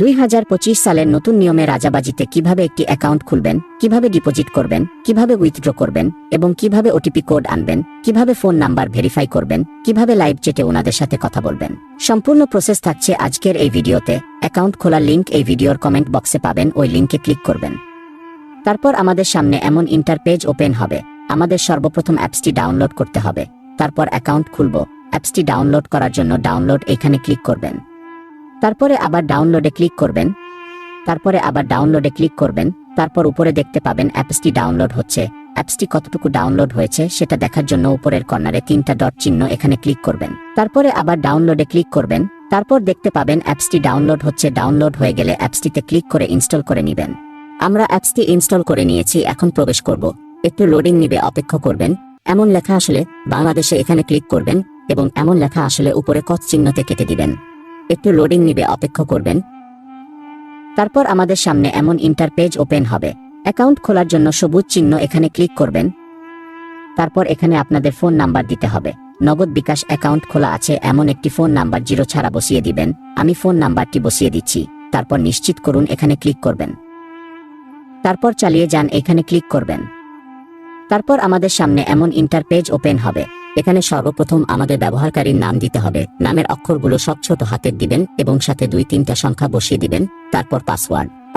2025 সালের নতুন নিয়মে রাজাবাজিতে কিভাবে একটি অ্যাকাউন্ট খুলবেন, কিভাবে ডিপোজিট করবেন, কিভাবে উইথড্র করবেন এবং কিভাবে ওটিপি কোড আনবেন, কিভাবে ফোন নাম্বার ভেরিফাই করবেন, কিভাবে লাইভ চ্যাটে ওনাদের সাথে কথা বলবেন, সম্পূর্ণ প্রসেস থাকছে আজকের এই ভিডিওতে। অ্যাকাউন্ট খোলার লিংক এই ভিডিওর কমেন্ট বক্সে পাবেন, ওই লিংকে ক্লিক করবেন। তারপর আমাদের সামনে এমন ইন্টারপেজ ওপেন হবে। আমাদের সর্বপ্রথম অ্যাপসটি ডাউনলোড করতে হবে। তারপর অ্যাকাউন্ট খুলব। অ্যাপসটি ডাউনলোড করার জন্য ডাউনলোড এখানে ক্লিক করবেন। তারপরে আবার ডাউনলোডে ক্লিক করবেন। তারপরে আবার ডাউনলোডে ক্লিক করবেন। তারপর উপরে দেখতে পাবেন অ্যাপসটি ডাউনলোড হচ্ছে। অ্যাপসটি কতটুকু ডাউনলোড হয়েছে সেটা দেখার জন্য উপরের কর্নারে 3টা ডট চিহ্ন এখানে ক্লিক করবেন। তারপরে আবার ডাউনলোডে ক্লিক করবেন। তারপর দেখতে পাবেন অ্যাপসটি ডাউনলোড হচ্ছে। ডাউনলোড হয়ে গেলে অ্যাপসটিতে ক্লিক করে ইনস্টল করে নেবেন। আমরা অ্যাপসটি ইনস্টল করে নিয়েছি, এখন প্রবেশ করব। একটু লোডিং নিবে, অপেক্ষা করবেন। এমন লেখা আসলে বাংলাদেশে এখানে ক্লিক করবেন এবং এমন লেখা আসলে উপরে কত চিহ্নতে কেটে দিবেন। একটু লোডিং নিবে, অপেক্ষা করবেন। তারপর আমাদের সামনে এমন ইন্টারপেজ ওপেন হবে। অ্যাকাউন্ট খোলার জন্য সবুজ চিহ্ন এখানে ক্লিক করবেন। তারপর এখানে আপনাদের ফোন নাম্বার দিতে হবে। নগদ বিকাশ অ্যাকাউন্ট খোলা আছে এমন একটি ফোন নাম্বার 0 ছাড়া বসিয়ে দিবেন। আমি ফোন নাম্বারটি বসিয়ে দিচ্ছি। তারপর নিশ্চিত করুন এখানে ক্লিক করবেন। তারপর চালিয়ে যান এখানে ক্লিক করবেন। তারপর আমাদের সামনে এমন ইন্টারপেজ ওপেন হবে। এখানে সর্বপ্রথম আমাদের ব্যবহারকারীর নাম দিতে হবে। নামের অক্ষরগুলো সব ছোট হাতের দিবেন এবং সাথে 2-3টা সংখ্যা বসিয়ে দিবেন। তারপর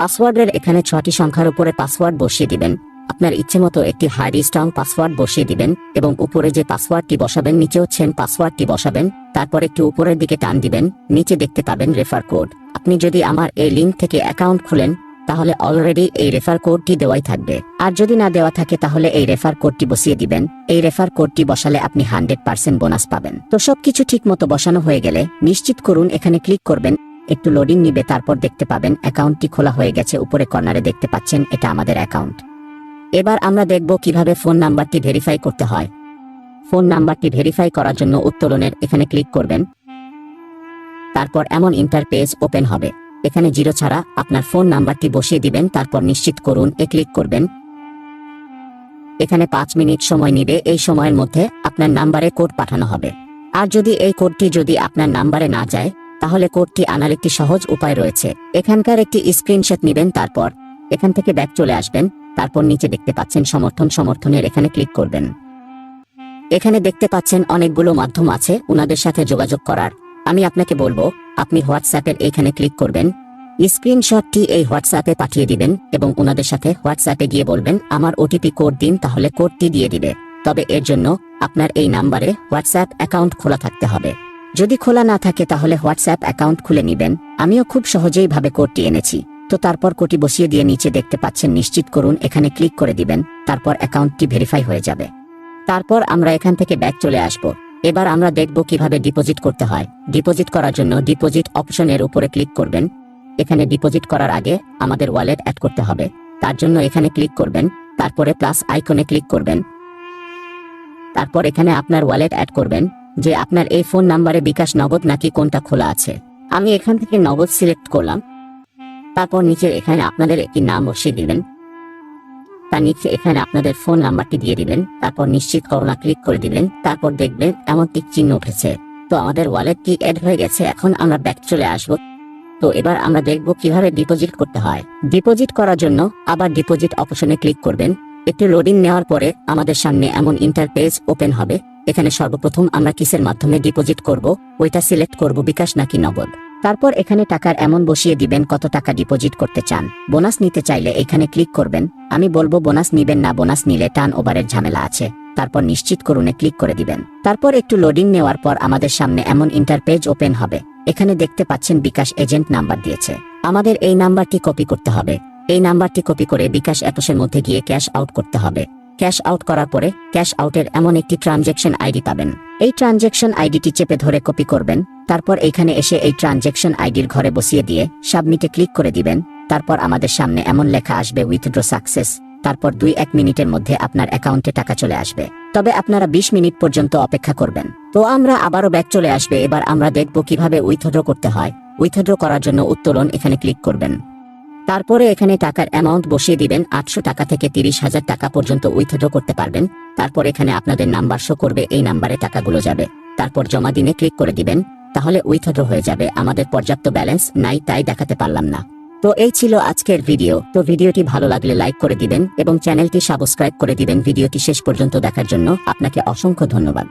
পাসওয়ার্ডের এখানে 6টি সংখ্যার উপরে পাসওয়ার্ড বসিয়ে দিবেন। আপনার ইচ্ছে মতো একটি হার্ড স্ট্রং পাসওয়ার্ড বসিয়ে দিবেন এবং উপরে যে পাসওয়ার্ডটি বসাবেন নিচেও সেম পাসওয়ার্ডটি বসাবেন। তারপর একটু উপরের দিকে টান দিবেন, নিচে দেখতে পাবেন রেফার কোড। আপনি যদি আমার এই লিংক থেকে অ্যাকাউন্ট খুলেন তাহলে অলরেডি এই রেফার কোডটি দেওয়াই থাকবে। আর যদি না দেওয়া থাকে তাহলে এই রেফার কোডটি বসিয়ে দিবেন। এই রেফার কোডটি বসালে আপনি 100% বোনাস পাবেন। তো সবকিছু ঠিক মতো বসানো হয়ে গেলে নিশ্চিত করুন এখানে ক্লিক করবেন। একটু লোডিং নিবে, তারপর দেখতে পাবেন অ্যাকাউন্টটি খোলা হয়ে গেছে। উপরে কর্নারে দেখতে পাচ্ছেন এটা আমাদের অ্যাকাউন্ট। এবার আমরা দেখব কিভাবে ফোন নাম্বারটি ভেরিফাই করতে হয়। ফোন নাম্বারটি ভেরিফাই করার জন্য উত্তোলনের এখানে ক্লিক করবেন। তারপর এমন ইন্টারপেজ ওপেন হবে। এখানে 0 ছাড়া আপনার ফোন নাম্বারটি বসিয়ে দিবেন। তারপর নিশ্চিত করুন ক্লিক করবেন। এখানে 5 মিনিট সময় নেবে। এই সময়ের মধ্যে আপনার নাম্বারে কোড পাঠানো হবে। আর যদি এই কোডটি যদি আপনার নাম্বারে না যায় তাহলে কোডটি আনার একটি সহজ উপায় রয়েছে। এখানকার একটি স্ক্রিনশট নেবেন। তারপর এখান থেকে ব্যাক চলে আসবেন। তারপর নিচে দেখতে পাচ্ছেন সমর্থনের এখানে ক্লিক করবেন। এখানে দেখতে পাচ্ছেন অনেকগুলো মাধ্যম আছে ওনাদের সাথে যোগাযোগ করার। আমি আপনাকে বলবো আপনি হোয়াটসঅ্যাপের এখানে ক্লিক করবেন। স্ক্রিনশটটি এই হোয়াটসঅ্যাপে পাঠিয়ে দিবেন এবং ওনাদের সাথে হোয়াটসঅ্যাপে গিয়ে বলবেন আমার ওটিপি কোড দিন, তাহলে কোডটি দিয়ে দিবে। তবে এর জন্য আপনার এই নাম্বারে হোয়াটসঅ্যাপ অ্যাকাউন্ট খোলা থাকতে হবে। যদি খোলা না থাকে তাহলে হোয়াটসঅ্যাপ অ্যাকাউন্ট খুলে নেবেন। আমিও খুব সহজেই ভাবে কোডটি এনেছি। তো তারপর কোডটি বসিয়ে দিয়ে নিচে দেখতে পাচ্ছেন নিশ্চিত করুন এখানে ক্লিক করে দিবেন। তারপর অ্যাকাউন্টটি ভেরিফাই হয়ে যাবে। তারপর আমরা এখান থেকে ব্যাক চলে আসব। এবার আমরা দেখব কিভাবে ডিপোজিট করতে হয়। ডিপোজিট করার জন্য ডিপোজিট অপশনের উপরে ক্লিক করবেন। এখানে ডিপোজিট করার আগে আমাদের ওয়ালেট অ্যাড করতে হবে। তার জন্য এখানে ক্লিক করবেন। তারপরে প্লাস আইকনে ক্লিক করবেন। তারপর এখানে আপনার ওয়ালেট অ্যাড করবেন যে আপনার এই ফোন নাম্বারে বিকাশ, নগদ নাকি কোনটা খোলা আছে। আমি এখান থেকে নগদ সিলেক্ট করলাম। তারপর নিচে এখানে আপনাদের একটি নাম বসিয়ে দিবেন। তার নিচে এখানে আপনাদের ফোন নাম্বারটি দিয়ে দিবেন। তারপর নিশ্চিত করুন ক্লিক করে দিবেন। তারপর দেখবেন এমন টিক চিহ্ন উঠেছে। তো আমাদের ওয়ালেটটি অ্যাড হয়ে গেছে। এখন আমরা ব্যাক চলে আসব। তো এবার আমরা দেখব কিভাবে ডিপোজিট করতে হয়। ডিপোজিট করার জন্য আবার ডিপোজিট অপশনে ক্লিক করবেন। একটু লোডিং নেওয়ার পরে আমাদের সামনে এমন ইন্টারপেজ ওপেন হবে। এখানে সর্বপ্রথম আমরা কিসের মাধ্যমে ডিপোজিট করব ওইটা সিলেক্ট করব, বিকাশ নাকি নগদ। তারপর এখানে টাকার অ্যামাউন্ট বসিয়ে দিবেন কত টাকা ডিপোজিট করতে চান। বোনাস নিতে চাইলে এখানে ক্লিক করবেন। আমি বলবো বোনাস নিবেন না, বোনাস নিলে টার্ন ওভারের ঝামেলা আছে। তারপর নিশ্চিত করুন ক্লিক করে দিবেন। তারপর একটু লোডিং নেওয়ার পর আমাদের সামনে এমন ইন্টারপেজ ওপেন হবে। এখানে দেখতে পাচ্ছেন বিকাশ এজেন্ট নাম্বার দিয়েছে। আমাদের এই নাম্বারটি কপি করতে হবে। এই নাম্বারটি কপি করে বিকাশ অ্যাপসের মধ্যে গিয়ে ক্যাশ আউট করতে হবে। ক্যাশ আউট করার পরে ক্যাশ আউটের এমন একটি ট্রানজ্যাকশন আইডি পাবেন। এই ট্রানজ্যাকশন আইডিটি চেপে ধরে কপি করবেন। তারপর এখানে এসে এই ট্রানজ্যাকশন আইডির ঘরে বসিয়ে দিয়ে সাবমিটে ক্লিক করে দিবেন। তারপর আমাদের সামনে এমন লেখা আসবে উইথড্র সাকসেস। তারপর 2-1 মিনিটের মধ্যে আপনার অ্যাকাউন্টে টাকা চলে আসবে। তবে আপনারা 20 মিনিট পর্যন্ত অপেক্ষা করবেন। তো আমরা আবারও ব্যাক চলে আসবে। এবার আমরা দেখব কিভাবে উইথড্র করতে হয়। উইথড্র করার জন্য উত্তোলন এখানে ক্লিক করবেন। তারপরে এখানে টাকার অ্যামাউন্ট বসিয়ে দিবেন। 800 টাকা থেকে 30,000 টাকা পর্যন্ত উইথড্র করতে পারবেন। তারপর এখানে আপনাদের নাম্বার শো করবে, এই নাম্বারে টাকাগুলো যাবে। তারপর জমা দিনে ক্লিক করে দিবেন। তাহলে উইথড্র হয়ে যাবে। আমাদের পর্যাপ্ত ব্যালেন্স নাই, তাই দেখাতে পারলাম না। তো এই ছিল আজকের ভিডিও। তো ভিডিওটি ভালো লাগলে লাইক করে দিবেন এবং চ্যানেলটি সাবস্ক্রাইব করে দিবেন। ভিডিওটি শেষ পর্যন্ত দেখার জন্য আপনাকে অসংখ্য ধন্যবাদ।